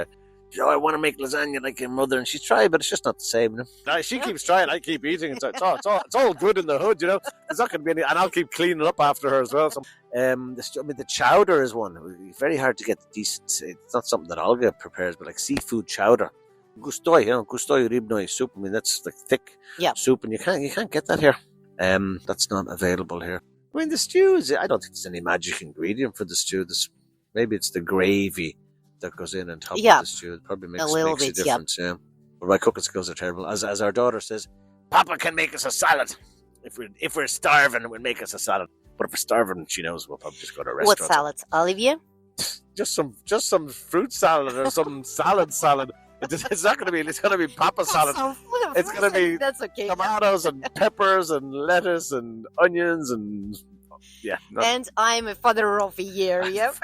you know, I want to make lasagna like your mother. And she's tried, but it's just not the same, you know. She keeps trying, I keep eating. It's all good in the hood, you know. There's not going to be any, and I'll keep cleaning up after her as well. So, the chowder is one. It's very hard to get decent. It's not something that Olga prepares, but like seafood chowder. Gustoi, you know, gustoi ribnoi soup. I mean, that's like thick soup, and you can't get that here. That's not available here. I mean, the stews, I don't think there's any magic ingredient for the stew. Maybe it's the gravy that goes in on top of the stew. It probably makes a difference, yeah. But my cooking skills are terrible. As our daughter says, Papa can make us a salad. If we're starving, we'll make us a salad. But if we're starving, she knows we'll probably just go to a restaurant. What salads, Olivia? Just some fruit salad or some salad. It's not going to be. It's going to be Papa salad. It's going to be that's okay. Tomatoes and peppers and lettuce and onions and Yeah. And I'm a father of a year, yep.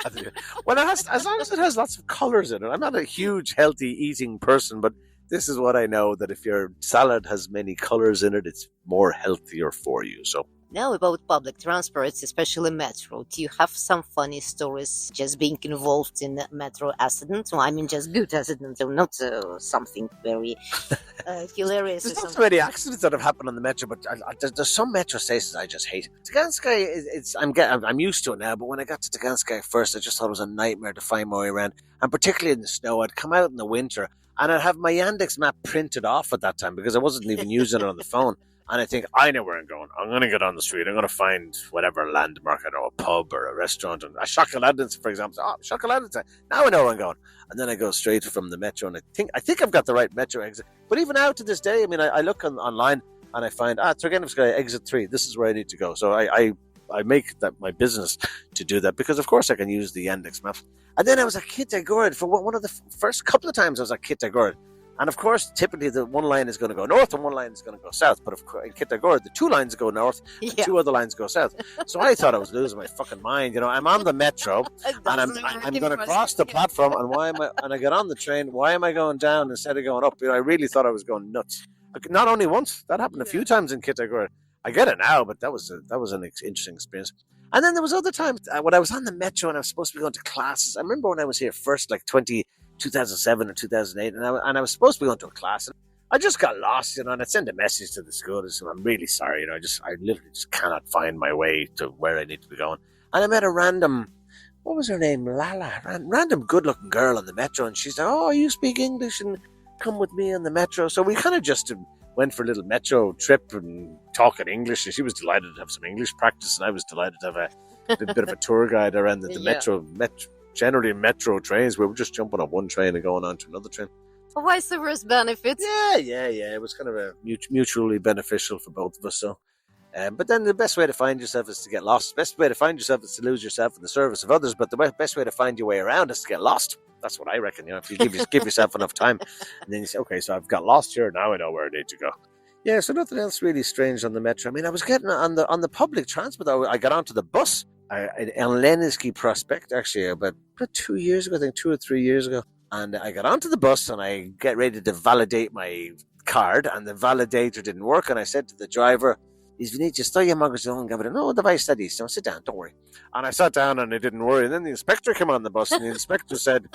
Well, as long as it has lots of colours in it. I'm not a huge, healthy eating person, but this is what I know, that if your salad has many colours in it, it's more healthier for you. So now about public transports, especially metro. Do you have some funny stories just being involved in a metro accident? Well, I mean, just good accident, or not something very hilarious. There's not so many accidents that have happened on the metro, but there's some metro stations I just hate. Taganska, I'm used to it now, but when I got to Taganska first, I just thought it was a nightmare to find my way around. And particularly in the snow, I'd come out in the winter, and I'd have my Yandex map printed off at that time because I wasn't even using it on the phone. And I think, I know where I'm going. I'm going to get on the street. I'm going to find whatever landmark, I know, a pub or a restaurant. And a Chocoladins, for example. Oh, Chocoladins. Now I know where I'm going. And then I go straight from the metro. And I think I've got the right metro exit. But even now to this day, I mean, I look online and I find, Tregenevskaya exit 3. This is where I need to go. So I make that my business to do that because, of course, I can use the Yandex map. And then I was at Kitagorod for one of the first couple of times I was at Kitagorod. And of course, typically the one line is going to go north and one line is going to go south. But of course, in Kitagorod, the two lines go north and two other lines go south. So I thought I was losing my fucking mind. You know, I'm on the metro and I'm going to cross the platform. And I get on the train. Why am I going down instead of going up? You know, I really thought I was going nuts. Not only once, that happened a few times in Kitagorod. I get it now, but that was an interesting experience. And then there was other times when I was on the metro and I was supposed to be going to classes. I remember when I was here first, like 2007 or 2008, and I was supposed to be going to a class, and I just got lost, you know, and I'd send a message to the school and said, I'm really sorry, you know, I literally just cannot find my way to where I need to be going. And I met a random, what was her name, Lala, random good-looking girl on the metro, and she said, oh, you speak English, and come with me on the metro. So we kind of just went for a little metro trip and talking English, and she was delighted to have some English practice, and I was delighted to have a bit of a tour guide around the metro. Generally, metro trains, we were just jumping on one train and going on to another train. For vice versa benefits. Yeah. It was kind of a mutually beneficial for both of us. So, but then the best way to find yourself is to get lost. The best way to find yourself is to lose yourself in the service of others. But the best way to find your way around is to get lost. That's what I reckon. You know, if you give yourself enough time, and then you say, okay, so I've got lost here. Now I know where I need to go. Yeah, so nothing else really strange on the metro. I mean, I was getting on the public transport. I got onto the bus. In Lenitsky Prospect, actually, about 2 years ago, I think 2 or 3 years ago. And I got onto the bus and I get ready to validate my card, and the validator didn't work. And I said to the driver, "Извините, что я могу сделать?" Он говорит, "No, давай садись, sit down, don't worry." And I sat down and it didn't worry. And then the inspector came on the bus and the inspector said,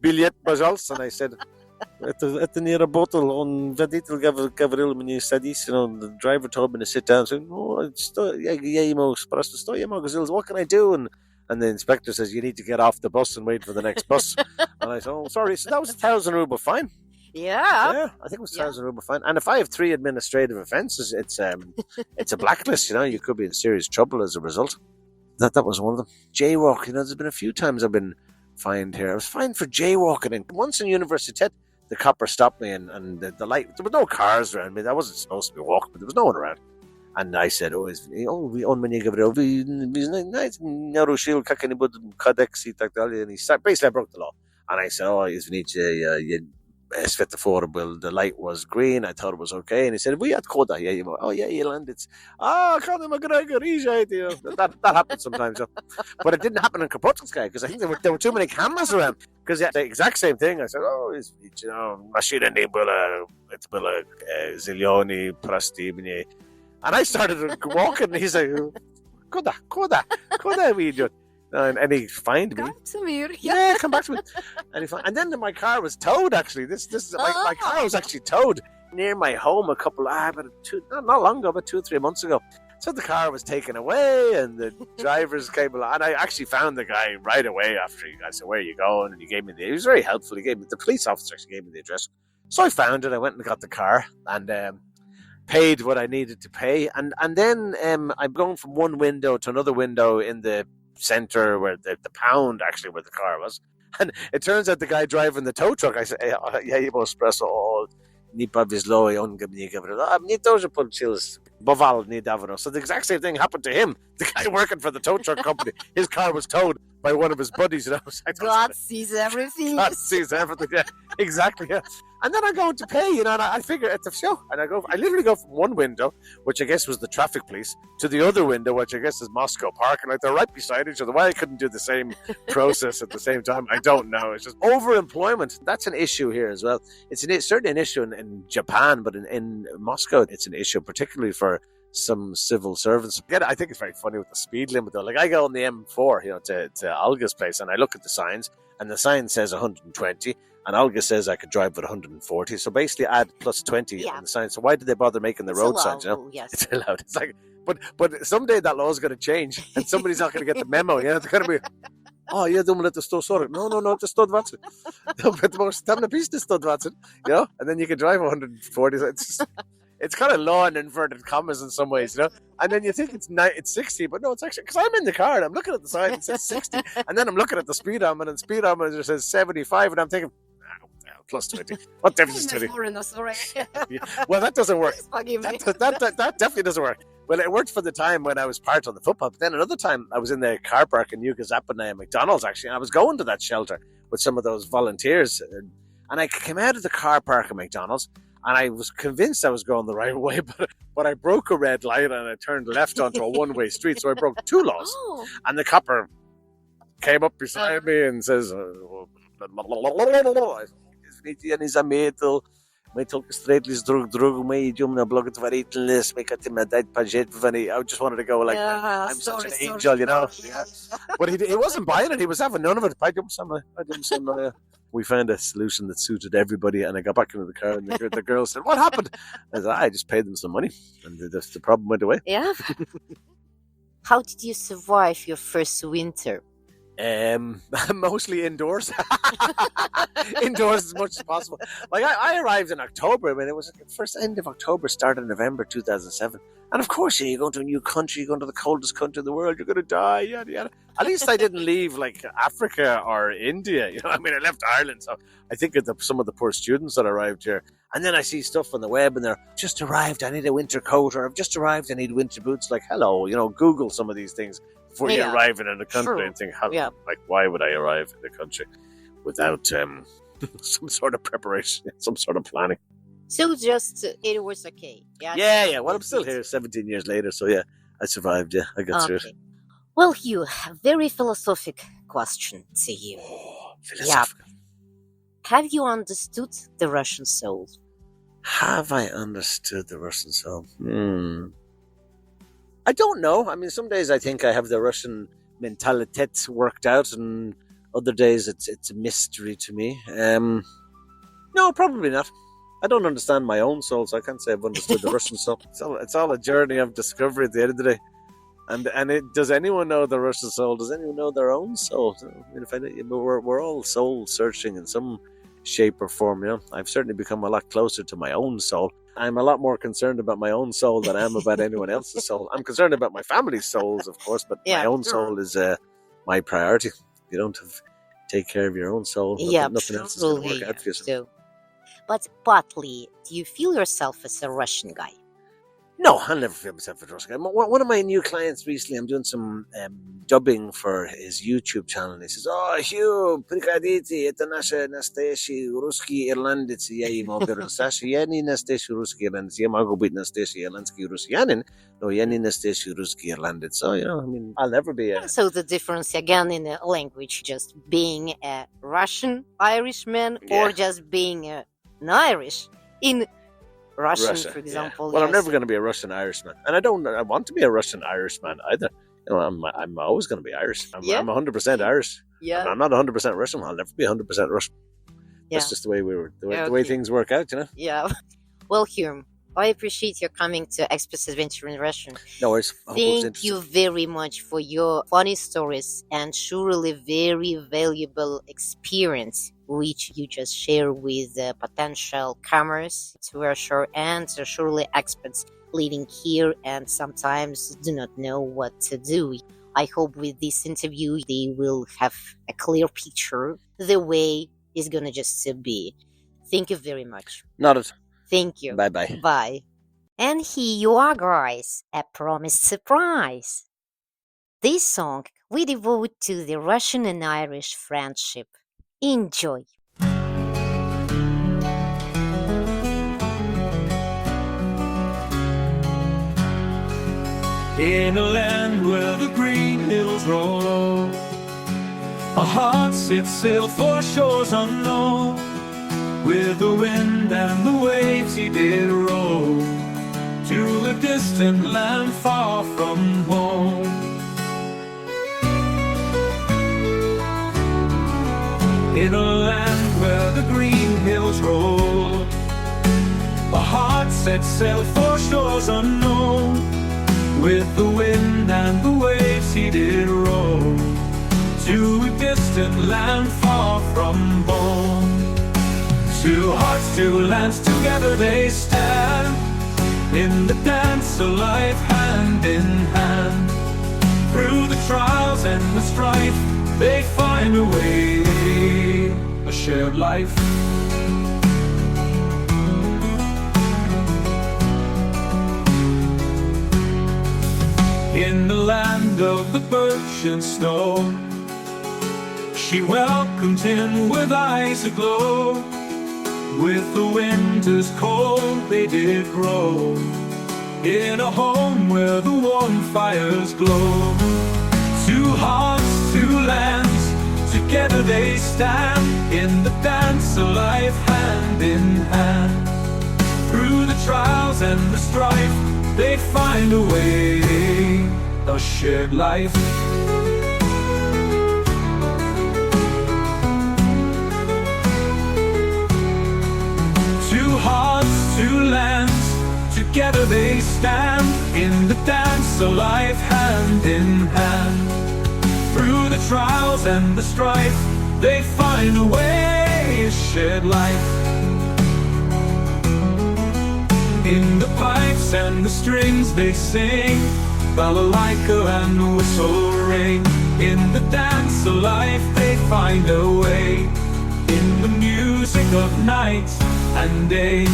"Билет, пожалуйста." And I said, это не работало. Он водитель говорил мне садись. The driver told me to sit down. I said, я ему просто, что я могу сделать? What can I do? And the inspector says, you need to get off the bus and wait for the next bus. And I said, oh, sorry. So that was 1,000 ruble fine. Yeah, I think it was 1,000 ruble fine. And if I have 3 administrative offences, it's a blacklist. You know, you could be in serious trouble as a result. That was one of them. Jaywalk. You know, there's been a few times I've been fined here. I was fined for jaywalking. And once in Universitet, the copper stopped me, and the light. There were no cars around me. I wasn't supposed to be walking, but there was no one around. And I said, on mnie говорил, вы знаете, нарушил как-нибудь кодекс и так далее. And he basically I broke the law. And I said, извините, sветофор был, the light was green. I thought it was okay. And he said, вы откуда? Ireland. It's, Conor McGregor, that happens sometimes. But it didn't happen in Kropotkinskaya because I think there were too many cameras around. Because the exact same thing. I said, машина не была, это было зеленый, прости мне. And I started walking, and he's like, Koda, we do. And he fined me. Come to me. Yeah, come back to me. And then my car was towed, actually. My car was actually towed near my home not long ago, but 2 or 3 months ago. So the car was taken away, and the drivers came along. And I actually found the guy right away after I said, where are you going? And he was very helpful. The police officer actually gave me the address. So I found it. I went and got the car, and paid what I needed to pay, and then I'm going from one window to another window in the center where the pound actually where the car was, and it turns out the guy driving the tow truck. I said, я его спросил, не повезло, и он мне говорит, мне тоже получилось, бывало недавно. So the exact same thing happened to him. The guy working for the tow truck company, his car was towed by one of his buddies. And God sees everything. God sees everything. Yeah, exactly. Yeah. And then I'm going to pay, and I figure it's a show. And I literally go from one window, which I guess was the traffic police, to the other window, which I guess is Moscow Park. And they're right beside each other. Why I couldn't do the same process at the same time, I don't know. It's just overemployment. That's an issue here as well. It's certainly an issue in Japan, but in Moscow, it's an issue, particularly for some civil servants. Again, I think it's very funny with the speed limit, though. Like, I go on the M4, to Olga's place, and I look at the signs, and the sign says 120. And Olga says I could drive with 140. So basically add plus 20 on the sign. So why did they bother making the road signs? Yes. It's allowed. It's like, but someday that law is going to change and somebody's not going to get the memo. It's going to be, oh, yeah, думали, это 140. No, это 120. Потому там написано 120, and then you can drive 140. It's kind of law in inverted commas in some ways, And then you think it's 60, but no, it's actually, because I'm in the car and I'm looking at the sign and it says 60. And then I'm looking at the speedometer and the speedometer says 75, and I'm thinking, plus 20. What difference is 20? Well, that doesn't work. That definitely doesn't work. Well, it worked for the time when I was part on the football, but then another time I was in the car park in Yucatán at McDonald's, actually, and I was going to that shelter with some of those volunteers, and I came out of the car park at McDonald's, and I was convinced I was going the right way, but I broke a red light and I turned left onto a one-way street, so I broke two laws. And the copper came up beside me and says, I just wanted to go like, I'm such an angel, Yeah. But he wasn't buying it. He was having none of it. We found a solution that suited everybody, and I got back into the car, and the girl said, "What happened?" I said, "I just paid them some money, and the problem went away." Yeah. How did you survive your first winter? Mostly indoors. Indoors as much as possible. Like, I arrived in October. I mean, it was the first end of October, started in November 2007. And of course, you go to a new country, you go to the coldest country in the world, you're going to die, yada, yada. At least I didn't leave, like, Africa or India, I mean, I left Ireland, so I think of some of the poor students that arrived here. And then I see stuff on the web, and they're, just arrived, I need a winter coat, or I've just arrived, I need winter boots. Like, hello, Google some of these things before you arrive in a country and think, like, why would I arrive in the country without some sort of preparation, some sort of planning? So just, it was okay. Yeah. Well, I'm still here 17 years later, so yeah, I survived, I got through it. Well, Hugh, a very philosophic question to you. Philosophical. Yeah. Have you understood the Russian soul? Have I understood the Russian soul? I don't know. I mean, some days I think I have the Russian mentalitet worked out, and other days it's a mystery to me. No, probably not. I don't understand my own soul, so I can't say I've understood the Russian soul. It's all a journey of discovery at the end of the day. And does anyone know the Russian soul? Does anyone know their own soul? I mean, we're all soul searching in some shape or form. I've certainly become a lot closer to my own soul. I'm a lot more concerned about my own soul than I am about anyone else's soul. I'm concerned about my family's souls, of course, but my own soul is my priority. You don't take care of your own soul. Nothing else is going to work out for you. So. But partly, do you feel yourself as a Russian guy? No, I'll never feel myself as a Russian guy. One of my new clients recently, I'm doing some dubbing for his YouTube channel, and he says, "Oh, Hugh, приходите, это наши настоящие русские ирландцы. Я ему говорю, Саша, я не настоящий русский ирландец. Я могу быть настоящий ирландский россиянин, но я не настоящий русский ирландец." So, I mean, I'll never be a... So the difference, again, in the language, just being a Russian Irishman or just being an Irish in Russian, for example. Well, I'm never going to be a Russian Irishman, and I want to be a Russian Irishman either. I'm always going to be Irish. I'm 100% Irish. Yeah. I'm not 100% Russian. I'll never be 100% Russian. That's just the way the way things work out, Yeah. Well, Hugh, I appreciate your coming to Expat Adventure in Russian. No worries. Thank you very much for your funny stories and surely very valuable experience which you just share with potential comers to Russia and surely expats living here and sometimes do not know what to do. I hope with this interview they will have a clear picture the way it's gonna just be. Thank you very much. Noted. Thank you. Bye-bye. Bye. And here you are, guys, a promised surprise. This song we devote to the Russian and Irish friendship. Enjoy. In a land where the green hills roll, our hearts set sail for shores unknown. With the wind and the waves he did roll, to a distant land far from home. In a land where the green hills roll, our hearts set sail for shores unknown. With the wind and the waves he did roll, to a distant land far from home. Two hearts, two lands, together they stand, in the dance of life, hand in hand. Through the trials and the strife, they find a way, a shared life. In the land of the birch and snow, she welcomed him with eyes aglow. With the winter's cold they did grow, in a home where the warm fires glow. Two hearts, two lands, together they stand, in the dance of life, hand in hand. Through the trials and the strife, they find a way, a shared life. Two hearts, two lands, together they stand, in the dance of life, hand in hand. Through the trials and the strife, they find a way, a shared life. In the pipes and the strings they sing, balalaika and whistle ring. In the dance of life they find a way, in the music of night and day.